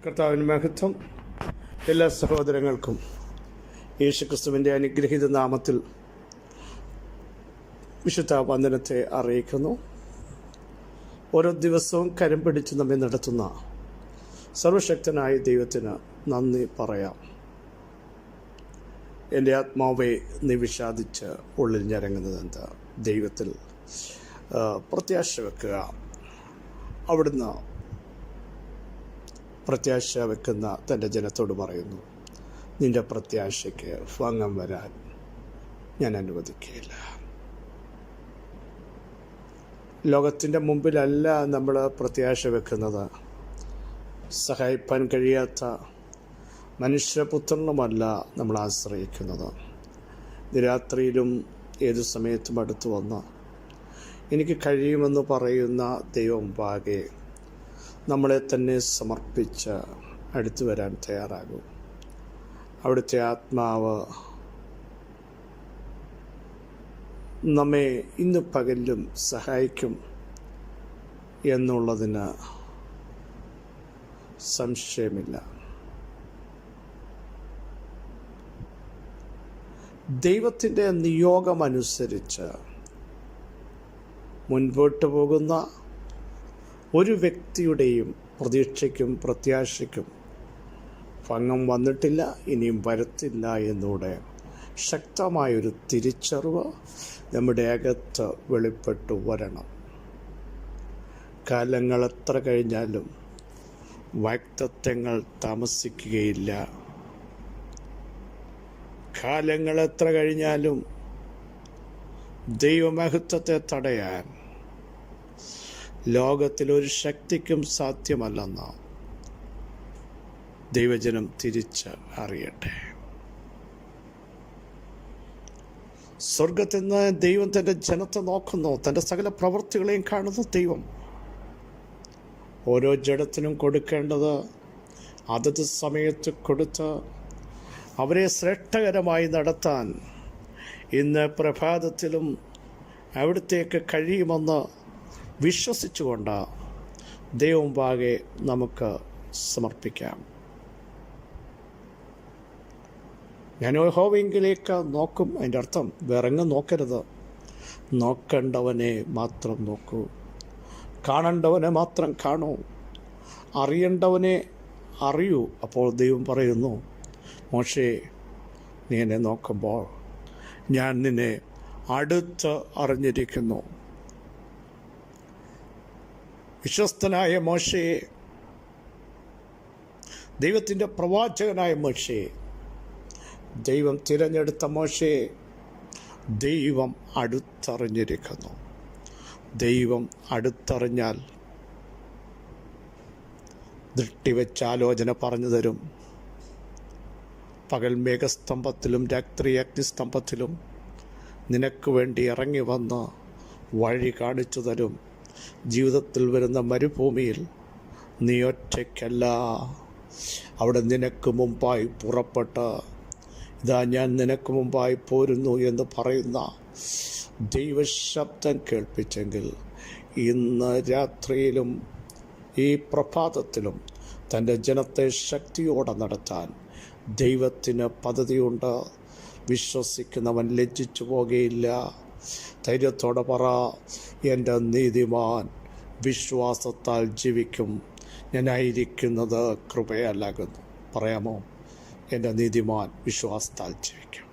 കർത്താവിന് മഹത്വം. എല്ലാ സഹോദരങ്ങൾക്കും യേശുക്രിസ്തുവിൻ്റെ അനുഗ്രഹീത നാമത്തിൽ വിശുദ്ധ വന്ദനത്തെ അറിയിക്കുന്നു. ഓരോ ദിവസവും കരം പിടിച്ച് നമ്മെ നടത്തുന്ന സർവശക്തനായ ദൈവത്തിന് നന്ദി പറയാം. എൻ്റെ ആത്മാവെ നീ വിഷാദിച്ച് ഉള്ളിൽ ഞരങ്ങുന്നത് എന്താ? ദൈവത്തിൽ പ്രത്യാശ വെക്കുക. അവിടുന്ന് പ്രത്യാശ വെക്കുന്ന തൻ്റെ ജനത്തോട് പറയുന്നു, നിൻ്റെ പ്രത്യാശയ്ക്ക് ഭംഗം വരാൻ ഞാൻ അനുവദിക്കുകയില്ല. ലോകത്തിൻ്റെ മുമ്പിലല്ല നമ്മൾ പ്രത്യാശ വെക്കുന്നത്. സഹായിപ്പാൻ കഴിയാത്ത മനുഷ്യപുത്രനുമല്ല നമ്മൾ ആശ്രയിക്കുന്നത്. രാത്രിയിലും ഏതു സമയത്തും അടുത്തു വന്ന് എനിക്ക് കഴിയുമെന്ന് പറയുന്ന ദൈവം പാകെ നമ്മളെ തന്നെ സമർപ്പിച്ച് അടുത്തു വരാൻ തയ്യാറാകും. അവിടുത്തെ ആത്മാവ് നമ്മെ ഇന്ന് പകലും സഹായിക്കും എന്നുള്ളതിന് സംശയമില്ല. ദൈവത്തിൻ്റെ നിയോഗമനുസരിച്ച് മുൻപോട്ട് പോകുന്ന ഒരു വ്യക്തിയുടെയും പ്രതീക്ഷയ്ക്കും പ്രത്യാശയ്ക്കും ഭംഗം വന്നിട്ടില്ല, ഇനിയും വരത്തില്ല എന്നൂടെ ശക്തമായൊരു തിരിച്ചറിവ് നമ്മുടെ അകത്ത് വെളിപ്പെട്ടു വരണം. കാലങ്ങൾ എത്ര കഴിഞ്ഞാലും വാഗ്ദത്തങ്ങൾ താമസിക്കുകയില്ല. കാലങ്ങൾ എത്ര കഴിഞ്ഞാലും ദൈവമഹത്വത്തെ തടയാൻ ലോകത്തിലൊരു ശക്തിക്കും സാധ്യമല്ലെന്ന് ദൈവജനം തിരിച്ച് അറിയട്ടെ. സ്വർഗത്തിൽ നിന്ന് ദൈവം തൻ്റെ ജനത്തെ നോക്കുന്നു, തൻ്റെ സകല പ്രവൃത്തികളെയും കാണുന്നു. ദൈവം ഓരോ ജഡത്തിനും കൊടുക്കേണ്ടത് അതത് സമയത്ത് കൊടുത്ത് അവരെ ശ്രേഷ്ഠകരമായി നടത്താൻ ഇന്ന് പ്രഭാതത്തിലും അവിടത്തേക്ക് കഴിയുമെന്ന് വിശ്വസിച്ചുകൊണ്ട് ദൈവം പാകെ നമുക്ക് സമർപ്പിക്കാം. ഞാൻ യഹോവയിലേക്ക് നോക്കും. അതിൻ്റെ അർത്ഥം വിറങ്ങ് നോക്കരുത്. നോക്കേണ്ടവനെ മാത്രം നോക്കൂ, കാണേണ്ടവനെ മാത്രം കാണൂ, അറിയേണ്ടവനെ അറിയൂ. അപ്പോൾ ദൈവം പറയുന്നു, മോശേ, നീ എന്നെ നോക്കുമ്പോൾ ഞാൻ നിന്നെ അടുത്ത് അറിഞ്ഞിരിക്കുന്നു. വിശ്വസ്തനായ മോശയെ, ദൈവത്തിൻ്റെ പ്രവാചകനായ മോശയെ, ദൈവം തിരഞ്ഞെടുത്ത മോശയെ ദൈവം അടുത്തറിഞ്ഞിരിക്കുന്നു. ദൈവം അടുത്തറിഞ്ഞാൽ ദൃഷ്ടിവെച്ച ആലോചന പറഞ്ഞു തരും. പകൽ മേഘസ്തംഭത്തിലും രാത്രി അഗ്നിസ്തംഭത്തിലും നിനക്ക് വേണ്ടി ഇറങ്ങി വന്ന് വഴി കാണിച്ചു തരും. ജീവിതത്തിൽ വരുന്ന മരുഭൂമിയിൽ നീ ഒറ്റയ്ക്കല്ല. അവിടെ നിനക്ക് മുമ്പായി പുറപ്പെട്ട് ഇതാ ഞാൻ നിനക്ക് മുമ്പായി പോരുന്നു എന്ന് പറയുന്ന ദൈവശബ്ദം കേൾപ്പിച്ചെങ്കിൽ ഇന്ന് രാത്രിയിലും ഈ പ്രഭാതത്തിലും തൻ്റെ ജനത്തെ ശക്തിയോടെ നടത്താൻ ദൈവത്തിന് പദ്ധതിയുണ്ട്. വിശ്വസിക്കുന്നവൻ ലജ്ജിച്ചു പോകുകയില്ല. ധൈര്യത്തോടെ പറ, എൻ്റെ നീതിമാൻ വിശ്വാസത്താൽ ജീവിക്കും. ഞാനായിരിക്കുന്നത് കൃപയാലാകുന്നു. പറയാമോ? എൻ്റെ നീതിമാൻ വിശ്വാസത്താൽ ജീവിക്കും.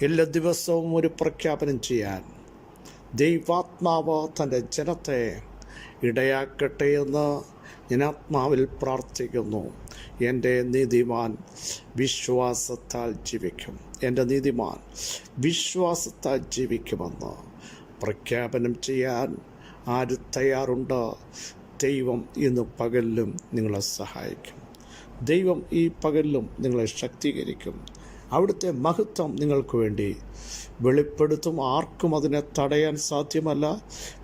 എല്ലാ ദിവസവും ഒരു പ്രഖ്യാപനം ചെയ്യാൻ ദൈവാത്മാവ് തൻ്റെ ജനത്തെ ഇടയാക്കട്ടെ എന്ന് ഞാൻ ആത്മാവിൽ പ്രാർത്ഥിക്കുന്നു. എൻ്റെ നീതിമാൻ വിശ്വാസത്താൽ ജീവിക്കും. എൻ്റെ നീതിമാൻ വിശ്വാസത്താൽ ജീവിക്കുമെന്ന് പ്രഖ്യാപനം ചെയ്യാൻ ആര് തയ്യാറുണ്ട്? ദൈവം ഇന്ന് പകലിലും നിങ്ങളെ സഹായിക്കും. ദൈവം ഈ പകലിലും നിങ്ങളെ ശക്തീകരിക്കും. അവിടുത്തെ മഹത്വം നിങ്ങൾക്ക് വേണ്ടി വെളിപ്പെടുത്തും. ആർക്കും അതിനെ തടയാൻ സാധ്യമല്ല.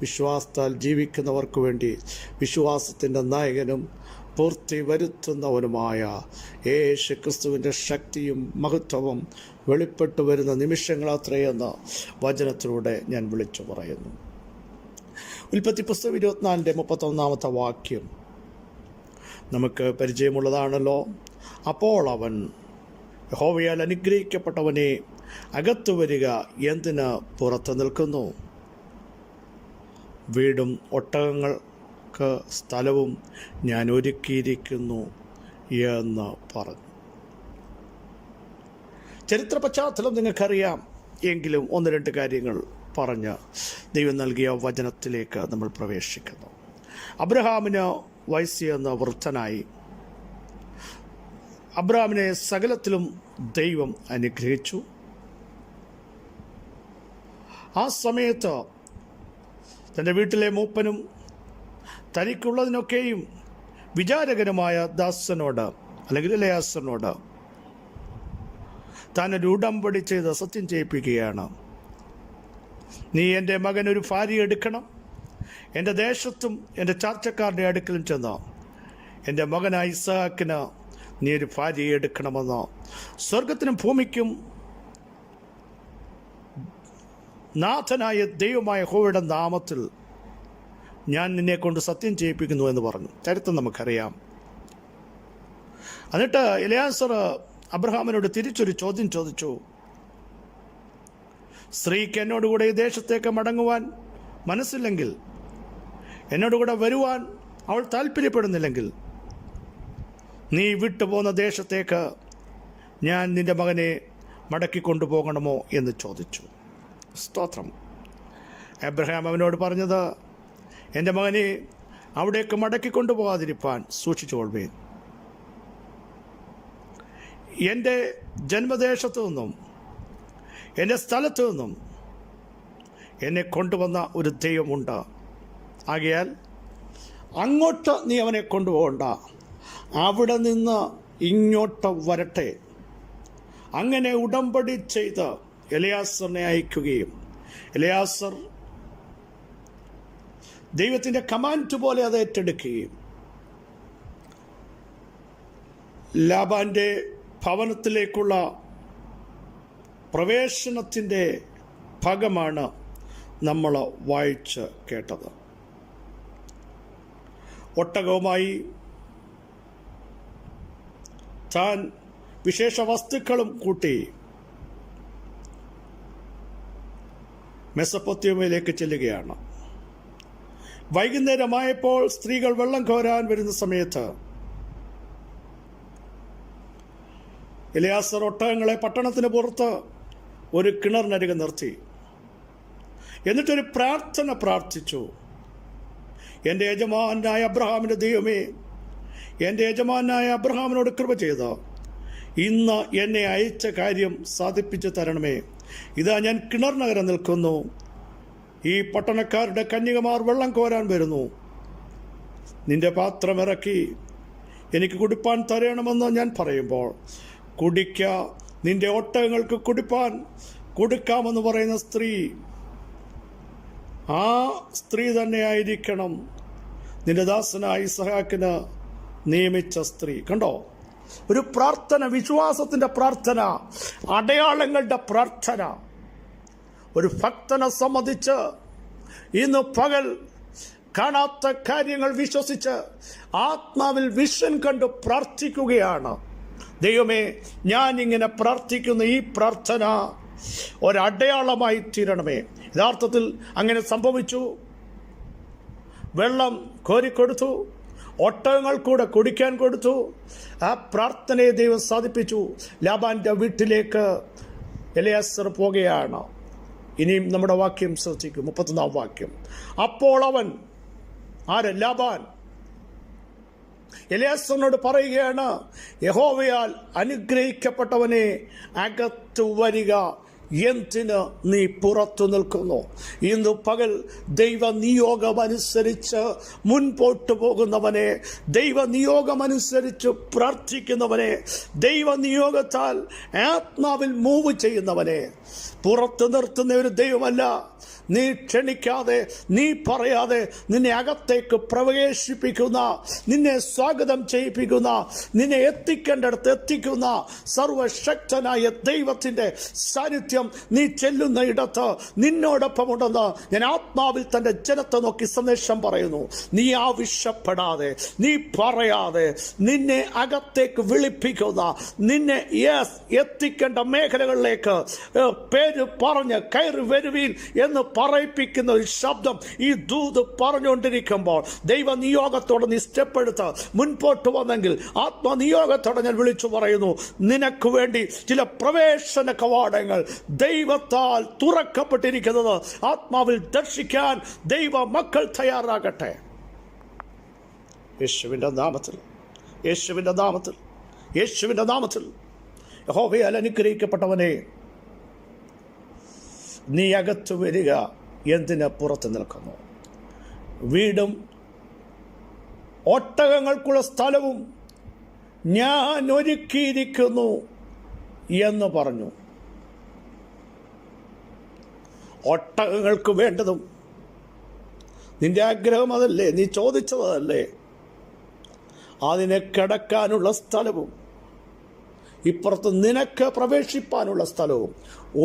വിശ്വാസത്താൽ ജീവിക്കുന്നവർക്ക് വേണ്ടി വിശ്വാസത്തിൻ്റെ നായകനും പൂർത്തി വരുത്തുന്നവനുമായ യേശുക്രിസ്തുവിൻ്റെ ശക്തിയും മഹത്വവും വെളിപ്പെട്ടു വരുന്ന നിമിഷങ്ങളത്രയെന്ന് വചനത്തിലൂടെ ഞാൻ വിളിച്ചു പറയുന്നു. ഉൽപ്പത്തി പുസ്തകം 24-31 വാക്യം, നമുക്ക് പരിചയമുള്ളതാണല്ലോ. അപ്പോൾ അവൻ, യഹോവയാൽ അനുഗ്രഹിക്കപ്പെട്ടവനെ, അകത്തു വരിക, എന്തിന് പുറത്തു നിൽക്കുന്നു? വീടും ഒട്ടകങ്ങൾക്ക് സ്ഥലവും ഞാൻ ഒരുക്കിയിരിക്കുന്നു എന്ന് പറഞ്ഞു. ചരിത്ര പശ്ചാത്തലം നിങ്ങൾക്കറിയാം. എങ്കിലും ഒന്ന് രണ്ട് കാര്യങ്ങൾ പറഞ്ഞ് ദൈവം നൽകിയ വചനത്തിലേക്ക് നമ്മൾ പ്രവേശിക്കുന്നു. അബ്രഹാമിന് വയസ്സെന്ന വൃദ്ധനായി. അബ്രഹാമിനെ സകലത്തിലും ദൈവം അനുഗ്രഹിച്ചു. ആ സമയത്ത് തൻ്റെ വീട്ടിലെ മൂപ്പനും തനിക്കുള്ളതിനൊക്കെയും വിചാരകനുമായ ദാസനോട് അല്ലെങ്കിൽ എലയാസറിനോട് താനൊരു ഉടമ്പടി ചെയ്ത് സത്യം ചെയ്യിപ്പിക്കുകയാണ്. നീ എൻ്റെ മകനൊരു ഭാര്യ എടുക്കണം, എൻ്റെ ദേശത്തും എൻ്റെ ചാർച്ചക്കാരുടെ അടുക്കലും ചെന്ന് എൻ്റെ മകനായ ഇസ്ഹാക്കിന് നീ ഒരു ഭാര്യയെ എടുക്കണമെന്ന് സ്വർഗത്തിനും ഭൂമിക്കും നാഥനായ ദൈവമായ യഹോവയുടെ നാമത്തിൽ ഞാൻ നിന്നെ കൊണ്ട് സത്യം ചെയ്യിപ്പിക്കുന്നു എന്ന് പറഞ്ഞു. ചരിത്രം നമുക്കറിയാം. എന്നിട്ട് എലയാസർ അബ്രഹാമിനോട് തിരിച്ചൊരു ചോദ്യം ചോദിച്ചു. സ്ത്രീക്ക് എന്നോടുകൂടെ ഈ ദേശത്തേക്ക് മടങ്ങുവാൻ മനസ്സില്ലെങ്കിൽ, എന്നോടുകൂടെ വരുവാൻ അവൾ താല്പര്യപ്പെടുന്നില്ലെങ്കിൽ, നീ വിട്ടുപോകുന്ന ദേശത്തേക്ക് ഞാൻ നിൻ്റെ മകനെ മടക്കിക്കൊണ്ടുപോകണമോ എന്ന് ചോദിച്ചു. സ്തോത്രം. അബ്രഹാം അവനോട് പറഞ്ഞത്, എൻ്റെ മകനെ അവിടേക്ക് മടക്കിക്കൊണ്ടുപോകാതിരിപ്പാൻ സൂക്ഷിച്ചുകൊള്ളുവേൻ. എൻ്റെ ജന്മദേശത്തു നിന്നും എൻ്റെ സ്ഥലത്തു നിന്നും എന്നെ കൊണ്ടുവന്ന ഒരു ദൈവമുണ്ട്. ആകയാൽ അങ്ങോട്ട് നീ അവനെ കൊണ്ടുപോകണ്ട, അവിടെ നിന്ന് ഇങ്ങോട്ട് വരട്ടെ. അങ്ങനെ ഉടമ്പടി ചെയ്ത് എലയാസറിനെ അയക്കുകയും എലയാസർ ദൈവത്തിൻ്റെ കമാൻഡ് പോലെ അത് ഏറ്റെടുക്കുകയും ലാബാൻ്റെ ഭവനത്തിലേക്കുള്ള പ്രവേശനത്തിൻ്റെ ഭാഗമാണ് നമ്മൾ വായിച്ച് കേട്ടത്. ഒട്ടകവുമായി താൻ വിശേഷ വസ്തുക്കളും കൂട്ടി മെസൊപ്പൊത്താമ്യയിലേക്ക് ചെല്ലുകയാണ്. വൈകുന്നേരമായപ്പോൾ സ്ത്രീകൾ വെള്ളം കോരാൻ വരുന്ന സമയത്ത് എലയാസർ ഒട്ടകങ്ങളെ പട്ടണത്തിന് പുറത്ത് ഒരു കിണറിനരികെ നിർത്തി. എന്നിട്ടൊരു പ്രാർത്ഥന പ്രാർത്ഥിച്ചു. എൻ്റെ യജമാനായ അബ്രഹാമിൻ്റെ ദൈവമേ, എൻ്റെ യജമാനായ അബ്രഹാമിനോട് കൃപ ചെയ്ത് ഇന്ന് എന്നെ അയച്ച കാര്യം സാധിപ്പിച്ചു തരണമേ. ഇതാ ഞാൻ കിണറിനകരെ നിൽക്കുന്നു. ഈ പട്ടണക്കാരുടെ കന്യകമാർ വെള്ളം കോരാൻ വരുന്നു. നിന്റെ പാത്രം ഇറക്കി എനിക്ക് കുടിപ്പാൻ തരണമെന്ന് ഞാൻ പറയുമ്പോൾ, കുടിക്ക, നിന്റെ ഒട്ടകങ്ങൾക്ക് കുടിപ്പാൻ കൊടുക്കാമെന്ന് പറയുന്ന സ്ത്രീ, ആ സ്ത്രീ തന്നെ ആയിരിക്കണം നിന്റെ ദാസനായ ഇസ്ഹാക്കിന് നിയമിച്ച സ്ത്രീ. കണ്ടോ, ഒരു പ്രാർത്ഥന, വിശ്വാസത്തിൻ്റെ പ്രാർത്ഥന, അടയാളങ്ങളുടെ പ്രാർത്ഥന. ഒരു ഭക്തനെ സംബന്ധിച്ച് ഇന്ന് പകൽ കാണാത്ത കാര്യങ്ങൾ വിശ്വസിച്ച് ആത്മാവിൽ വിഷൻ കണ്ട് പ്രാർത്ഥിക്കുകയാണ്. ദൈവമേ, ഞാൻ ഇങ്ങനെ പ്രാർത്ഥിക്കുന്ന ഈ പ്രാർത്ഥന ഒരടയാളമായി തീരണമേ. യഥാർത്ഥത്തിൽ അങ്ങനെ സംഭവിച്ചു. വെള്ളം കോരിക്കൊടുത്തു, ഒട്ടകങ്ങൾ കൂടെ കുടിക്കാൻ കൊടുത്തു. ആ പ്രാർത്ഥനയെ ദൈവം സാധിപ്പിച്ചു. ലാബാന്റെ വീട്ടിലേക്ക് എലയാസർ പോകുകയാണ്. ഇനിയും നമ്മുടെ വാക്യം ശ്രദ്ധിക്കും. 31-ാം വാക്യം. അപ്പോൾ അവൻ, ആര്? ലാബാൻ എലയാസറിനോട് പറയുകയാണ്, യഹോവയാൽ അനുഗ്രഹിക്കപ്പെട്ടവനെ, അകത്തു വരിക, എന്തിന് നീ പുറത്തു നിൽക്കുന്നു? ഇന്ന് പകൽ ദൈവ നിയോഗമനുസരിച്ച് മുൻപോട്ട് പോകുന്നവനെ, ദൈവ നിയോഗമനുസരിച്ച് പ്രാർത്ഥിക്കുന്നവനെ, ദൈവ നിയോഗത്താൽ ആത്മാവിൽ മൂവ് ചെയ്യുന്നവനെ പുറത്തു നിർത്തുന്ന ഒരു ദൈവമല്ല, നീ ക്ഷണിക്കാതെ, നീ പറയാതെ നിന്നെ അകത്തേക്ക് പ്രവേശിപ്പിക്കുന്ന, നിന്നെ സ്വാഗതം ചെയ്യിപ്പിക്കുന്ന, നിന്നെ എത്തിക്കേണ്ടടുത്ത് എത്തിക്കുന്ന സർവശക്തനായ ദൈവത്തിൻ്റെ സാന്നിധ്യം നീ ചെല്ലുന്ന ഇടത്ത് നിന്നോടൊപ്പം ഉണ്ടെന്ന് ഞാൻ ആത്മാവിൽ തൻ്റെ ജനത്തെ നോക്കി സന്ദേശം പറയുന്നു. നീ ആവശ്യപ്പെടാതെ, നീ പറയാതെ, നിന്നെ അകത്തേക്ക് വിളിപ്പിക്കുന്ന, നിന്നെ എത്തിക്കേണ്ട മേഖലകളിലേക്ക് പേര് പറഞ്ഞ് കയറി വരുവീൻ എന്ന് പറയിപ്പിക്കുന്ന ഒരു ശബ്ദം ഈ ദൂത് പറഞ്ഞുകൊണ്ടിരിക്കുമ്പോൾ ദൈവനിയോഗത്തോടെ നീ സ്റ്റെപ്പ് എടുത്ത് മുൻപോട്ട് വന്നെങ്കിൽ ആത്മനിയോഗത്തോടെ ഞാൻ വിളിച്ചു പറയുന്നു, നിനക്ക് വേണ്ടി ചില പ്രവേശന കവാടങ്ങൾ ദൈവത്താൽ തുറക്കപ്പെട്ടിരിക്കുന്നത് ആത്മാവിൽ ദർശിക്കാൻ ദൈവ മക്കൾ തയ്യാറാകട്ടെ. യേശുവിൻ്റെ നാമത്തിൽ, യേശുവിൻ്റെ നാമത്തിൽ, യേശുവിൻ്റെ നാമത്തിൽ. യഹോവയാൽ അനുഗ്രഹിക്കപ്പെട്ടവനെ, നീ അകത്ത് വരിക. എന്തിന് പുറത്ത് നിൽക്കുന്നു? വീടും ഒട്ടകങ്ങൾക്കുള്ള സ്ഥലവും ഞാൻ ഒരുക്കിയിരിക്കുന്നു എന്ന് പറഞ്ഞു. ഒട്ടകങ്ങൾക്ക് വേണ്ടതും നിന്റെ ആഗ്രഹം അതല്ലേ? നീ ചോദിച്ചതല്ലേ? അതിനെ കിടക്കാനുള്ള സ്ഥലവും ഇപ്പുറത്ത് നിനക്ക് പ്രവേശിപ്പാനുള്ള സ്ഥലവും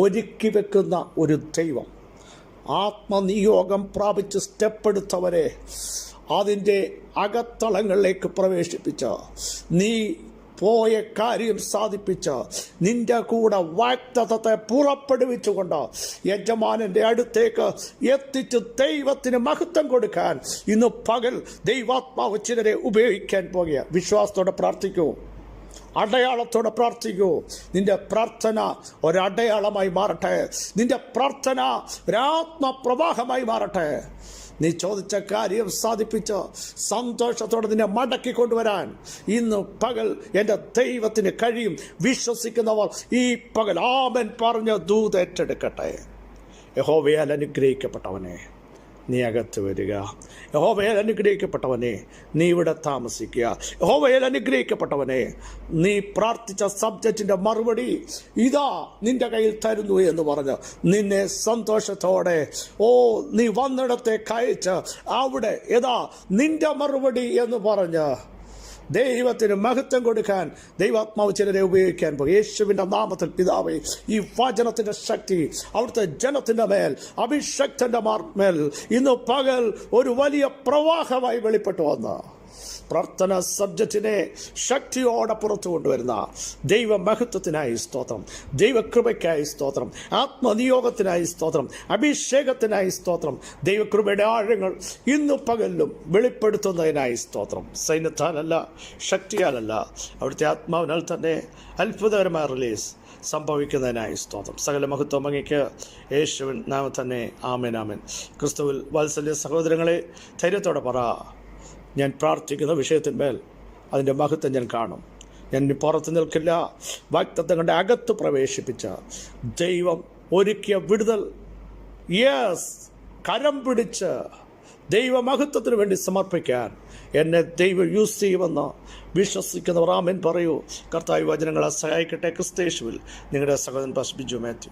ഒരുക്കി വെക്കുന്ന ഒരു ദൈവം. ആത്മനിയോഗം പ്രാപിച്ച് സ്റ്റെപ്പ് എടുത്തവരെ അതിൻ്റെ അകത്തളങ്ങളിലേക്ക് പ്രവേശിപ്പിച്ച, നീ പോയ കാര്യം സാധിപ്പിച്ച, നിന്റെ കൂടെ വാഗ്ദത്തത്തെ പുറപ്പെടുവിച്ചുകൊണ്ട് യജമാനൻ്റെ അടുത്തേക്ക് എത്തിച്ച് ദൈവത്തിന് മഹത്വം കൊടുക്കാൻ ഇന്ന് പകൽ ദൈവാത്മാവ് ചിലരെ ഉപയോഗിക്കാൻ പോകുക. വിശ്വാസത്തോടെ പ്രാർത്ഥിക്കൂ, അടയാളത്തോടെ പ്രാർത്ഥിക്കൂ. നിന്റെ പ്രാർത്ഥന ഒരടയാളമായി മാറട്ടെ. നിന്റെ പ്രാർത്ഥന ഒരാത്മപ്രവാഹമായി മാറട്ടെ. നീ ചോദിച്ച കാര്യം സാധിപ്പിച്ച് സന്തോഷത്തോടെ നിന്നെ മടക്കി കൊണ്ടുവരാൻ ഇന്ന് പകൽ എൻ്റെ ദൈവത്തിന് കഴിയും. വിശ്വസിക്കുന്നവർ ഈ പകൽ ആമേൻ പറഞ്ഞ ദൂത് ഏറ്റെടുക്കട്ടെ. യഹോവയാൽ അനുഗ്രഹിക്കപ്പെട്ടവനെ, നീ അകത്ത് വരിക. യഹോവയാൽ അനുഗ്രഹിക്കപ്പെട്ടവനെ, നീ ഇവിടെ താമസിക്കുക. യഹോവയാൽ അനുഗ്രഹിക്കപ്പെട്ടവനെ, നീ പ്രാർത്ഥിച്ച സബ്ജക്റ്റിൻ്റെ മറുപടി ഇതാ നിന്റെ കയ്യിൽ തരുന്നു എന്ന് പറഞ്ഞ് നിന്നെ സന്തോഷത്തോടെ നീ വന്നിടത്തേക്ക് അയച്ച് അവിടെ ഇതാ നിന്റെ മറുപടി എന്ന് പറഞ്ഞ് ദൈവത്തിന് മഹത്വം കൊടുക്കാൻ ദൈവാത്മാവ് ചിലരെ ഉപയോഗിക്കാൻ പോകും. യേശുവിൻ്റെ നാമത്തിൽ പിതാവേ, ഈ വചനത്തിൻ്റെ ശക്തി അവിടുത്തെ ജനത്തിൻ്റെ മേൽ, അഭിഷക്തൻ്റെ മേൽ ഇന്ന് പകൽ ഒരു വലിയ പ്രവാഹമായി വെളിപ്പെട്ടു വന്ന് പ്രാർത്ഥന സബ്ജക്റ്റിനെ ശക്തിയോടെ പുറത്തു കൊണ്ടുവരുന്ന ദൈവമഹത്വത്തിനായി സ്തോത്രം, ദൈവകൃപയ്ക്കായി സ്തോത്രം, ആത്മനിയോഗത്തിനായി സ്തോത്രം, അഭിഷേകത്തിനായി സ്തോത്രം, ദൈവകൃപയുടെ ആഴങ്ങൾ ഇന്നു പകലിലും വെളിപ്പെടുത്തുന്നതിനായി സ്തോത്രം. സൈന്യത്താലല്ല, ശക്തിയാലല്ല, അവിടുത്തെ ആത്മാവിനാൽ തന്നെ അത്ഭുതകരമായ റിലീസ് സംഭവിക്കുന്നതിനായി സ്തോത്രം. സകല മഹത്വം അങ്ങേക്ക് യേശുവിൻ നാമത്തിൽ തന്നെ. ആമേൻ, ആമേൻ. ക്രിസ്തുവിൽ വാത്സല്യ സഹോദരങ്ങളെ, ധൈര്യത്തോടെ പറ, ഞാൻ പ്രാർത്ഥിക്കുന്ന വിഷയത്തിന്മേൽ അതിൻ്റെ മഹത്വം ഞാൻ കാണും. ഞാൻ പുറത്ത് നിൽക്കില്ല. വാഗ്ദത്തങ്ങളുടെ അകത്ത് പ്രവേശിപ്പിച്ച ദൈവം ഒരുക്കിയ വിടുതൽ കരം പിടിച്ച് ദൈവമഹത്വത്തിന് വേണ്ടി സമർപ്പിക്കാൻ എന്നെ ദൈവം യൂസ് ചെയ്യുമെന്ന് വിശ്വസിക്കുന്നവർ ആമേൻ പറയൂ. കർത്താവ് വചനങ്ങളെ സഹായിക്കട്ടെ. ക്രിസ്തയേശുവിൽ നിങ്ങളുടെ സഹോദരൻ പാസ്റ്റർ ബിജു മാത്യു.